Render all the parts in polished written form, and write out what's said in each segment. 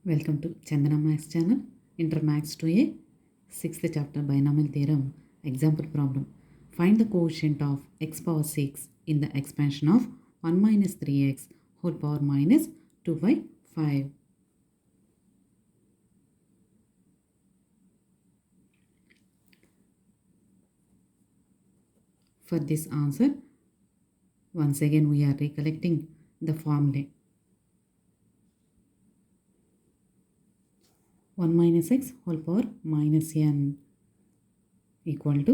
Welcome to Chandana Max channel, Inter Max 2A, 6th chapter Binomial Theorem, example problem. Find the quotient of x power 6 in the expansion of 1 minus 3x whole power minus 2 by 5. For this answer, once again we are recollecting the formula. 1 minus x whole power minus n equal to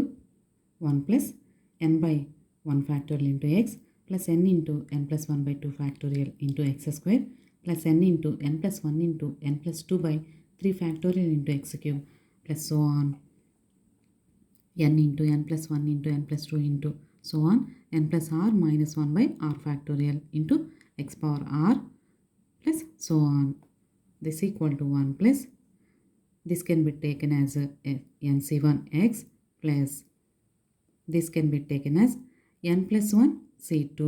1 plus n by 1 factorial into x plus n into n plus 1 by 2 factorial into x square plus n into n plus 1 into n plus 2 by 3 factorial into x cube plus so on n into n plus 1 into n plus 2 into so on n plus r minus 1 by r factorial into x power r plus so on. This equal to 1 plus this can be taken as nc1x plus this can be taken as n plus 1 c2.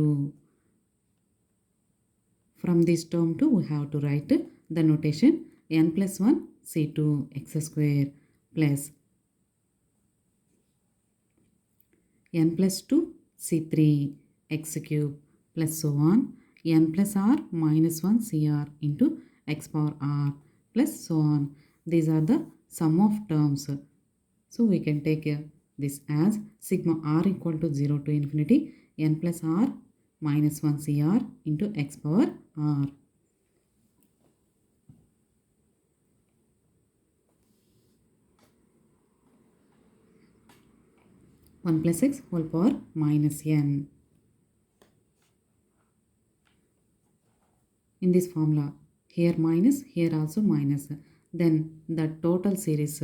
From this term too we have to write the notation n plus 1 c2 x square plus n plus 2 c3 x cube plus so on n plus r minus 1 cr into x power r plus so on. These are the sum of terms. So we can take this as sigma r equal to 0 to infinity n plus r minus 1 cr into x power r. One plus x whole power minus n. In this formula, here minus, here also minus. Then the total series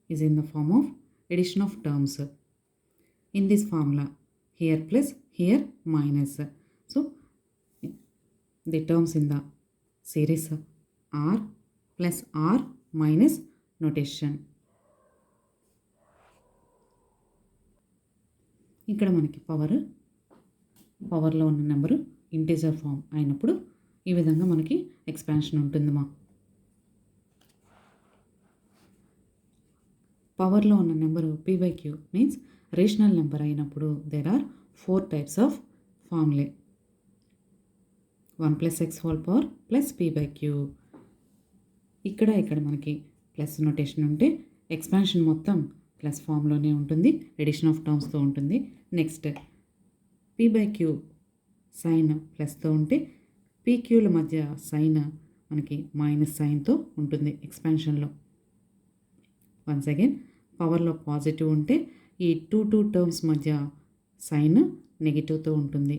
is in the form of addition of terms. In this formula, here plus, here minus. So, the terms in the series r plus r minus notation. ఇక్కడ మనకి పవర్లో ఉన్న number integer form అయినప్పుడు ఈ విధంగా మనకి expansion ఉంటుంది. పవర్లో ఉన్న number p by q means rational number అయినప్పుడు there are 4 types of formulae. 1 plus x whole power plus p by q. ఇక్కడ మనకి ప్లస్ నోటేషన్ ఉంటే ఎక్స్పాన్షన్ మొత్తం ప్లస్ ఫామ్లోనే ఉంటుంది, ఎడిషన్ ఆఫ్ టర్మ్స్తో ఉంటుంది. Next p by q sign ప్లస్తో ఉంటే pqల మధ్య సైన్ మనకి మైనస్ సైన్తో ఉంటుంది ఎక్స్పాన్షన్లో. వన్స్ అగైన్ పవర్లో పాజిటివ్ ఉంటే ఈ టూ టర్మ్స్ మధ్య సైన్ నెగిటివ్తో ఉంటుంది.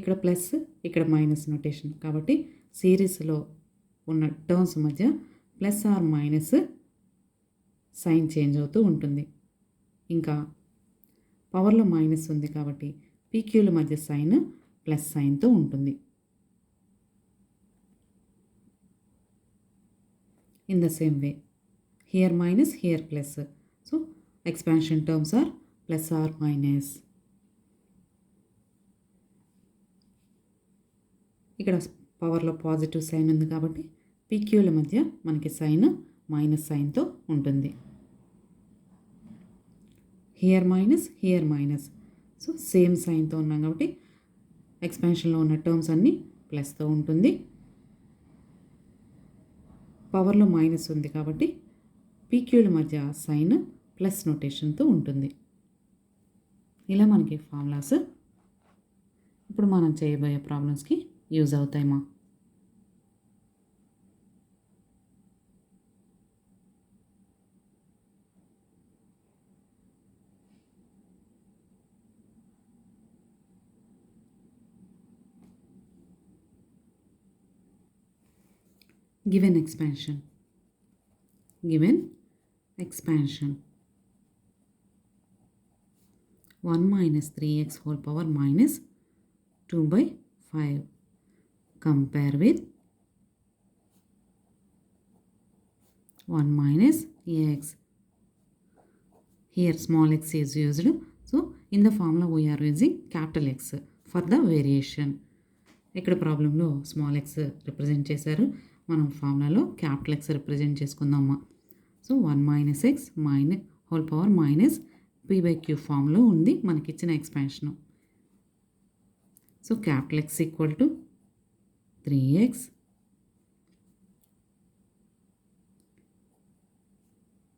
ఇక్కడ ప్లస్ ఇక్కడ మైనస్ నోటేషన్ కాబట్టి సిరీస్లో ఉన్న టర్మ్స్ మధ్య plus or minus sign change అవుతూ ఉంటుంది. ఇంకా పవర్లో మైనస్ ఉంది కాబట్టి పీక్యూల మధ్య సైన్ ప్లస్ సైన్తో ఉంటుంది. In the same way here minus here plus. So expansion terms are plus or minus. ఇక్కడ పవర్లో పాజిటివ్ సైన్ ఉంది కాబట్టి పీక్యూల మధ్య మనకి సైన్ మైనస్ సైన్తో ఉంటుంది. హియర్ మైనస్ సో సేమ్ సైన్తో ఉన్నాం కాబట్టి ఎక్స్పాన్షన్లో ఉన్న టర్మ్స్ అన్నీ ప్లస్తో ఉంటుంది. పవర్లో మైనస్ ఉంది కాబట్టి పీక్యూల మధ్య సైన్ ప్లస్ నోటేషన్తో ఉంటుంది. ఇలా మనకి ఫార్ములాస్ ఇప్పుడు మనం చేయబోయే ప్రాబ్లమ్స్కి use అవుతాయమ్మా. Given expansion 1 minus 3x whole power minus 2 by 5 compare with 1 minus x. Here small x is used, so in the formula we are using capital X for the variation. ఇక్కడ ప్రాబ్లంలో small X represent చేశారు, మనం ఫార్ములాలో capital X represent చేసుకుందామా. So 1 minus X whole power minus p/q ఫామ్లో ఉంది మనకిచ్చిన expansion. So capital X equal to 3x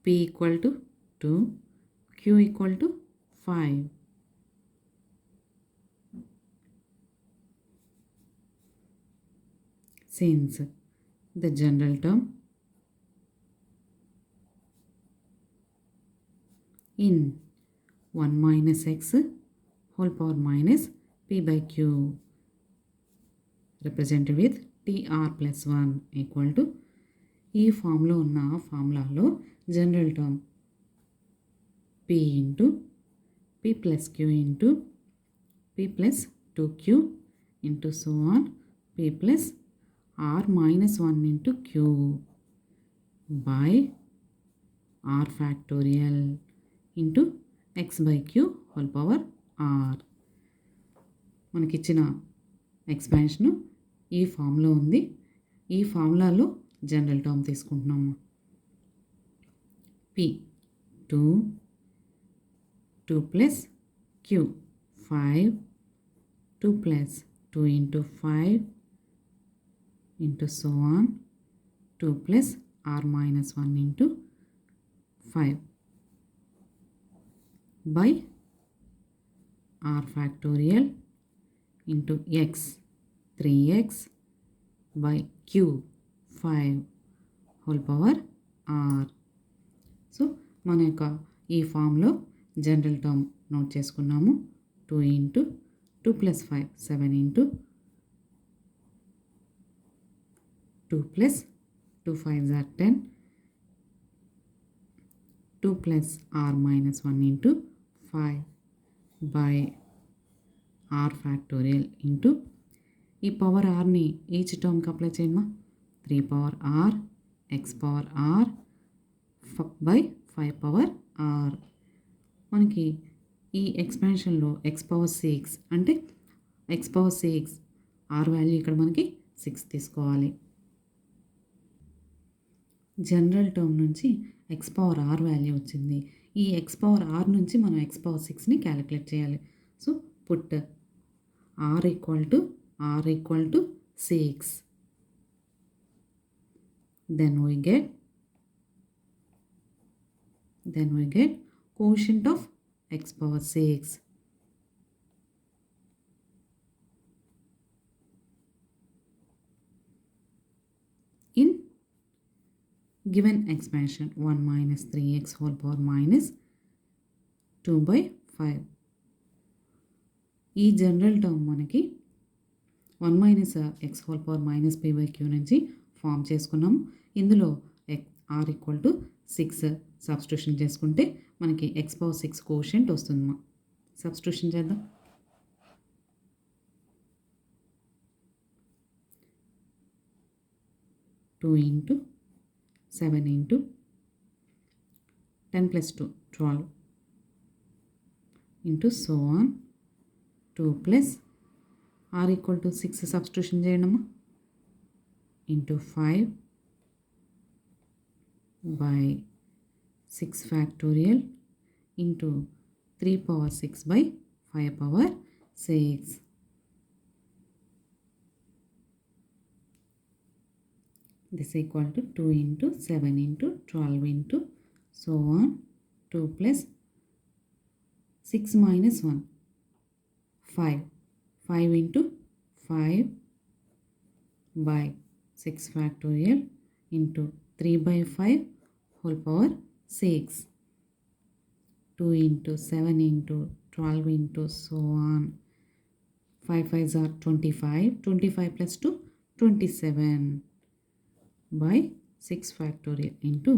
p equal to 2 q equal to 5. Since the general term in 1 minus x whole power minus p/q represented with tr plus 1 equal to ఈ ఫామ్లో ఉన్న ఫార్ములాలో general term p into p plus q into p plus 2q into so on p plus r minus 1 into q by r factorial into x by q whole power r. మనకిచ్చిన expansion ఈ ఫామ్లో ఉంది. ఈ ఫార్ములాలో general term తీసుకుంటున్నాము. p 2 plus q 5 2 plus 2 into 5 into so on 2 plus r minus 1 into 5 by r factorial into x 3x by q 5 whole power r. So మన యొక్క ఈ ఫామ్లో జనరల్ టర్మ్ నోట్ చేసుకున్నాము. 2 into 2 plus 5 7 into 2 plus 2 5s are 10 2 plus r minus 1 into 5 by r factorial into ఈ power ఆర్ని each టర్మ్కి apply చేయమ్మా. 3 power r x power r by 5 power r. మనకి ఈ ఎక్స్పాన్షన్లో x పవర్ 6 అంటే x పవర్ 6 r వాల్యూ ఇక్కడ మనకి 6 తీసుకోవాలి. జనరల్ టర్మ్ నుంచి ఎక్స్ పవర్ ఆర్ వాల్యూ వచ్చింది. ఈ ఎక్స్ పవర్ ఆర్ నుంచి మనం ఎక్స్ పవర్ 6ని క్యాలిక్యులేట్ చేయాలి. So put our equal to 6. Then we get quotient of x power 6. In given expansion 1 minus 3x whole power minus 2 by 5. ఈ general term మనకి 1 minus X whole power minus p by q నుంచి form చేసుకున్నాము. ఇందులో r equal to 6 substitution చేసుకుంటే మనకి X power 6 quotient వస్తుంది. Substitution చేద్దాం. Two into 7 into 10 plus 2 12 into so on 2 plus r equal to 6 substitution చేయండమ్మా into 5 by 6 factorial into 3 power 6 by 5 power 6. This equal to 2 into 7 into 12 into so on 2 plus 6 minus 1 5 into 5 by 6 factorial into 3 by 5 whole power 6. 2 into 7 into 12 into so on 5 5s are 25 plus 2 27 by 6 factorial into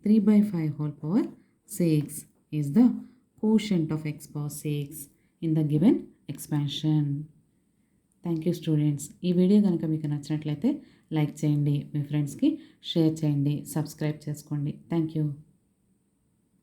3 by 5 whole power 6 is the quotient of x power 6 in the given expansion. Thank you students. ఈ video కనుక మీకు నచ్చినట్లయితే like చేయండి, మీ ఫ్రెండ్స్కి share చేయండి, subscribe చేసుకోండి. Thank you.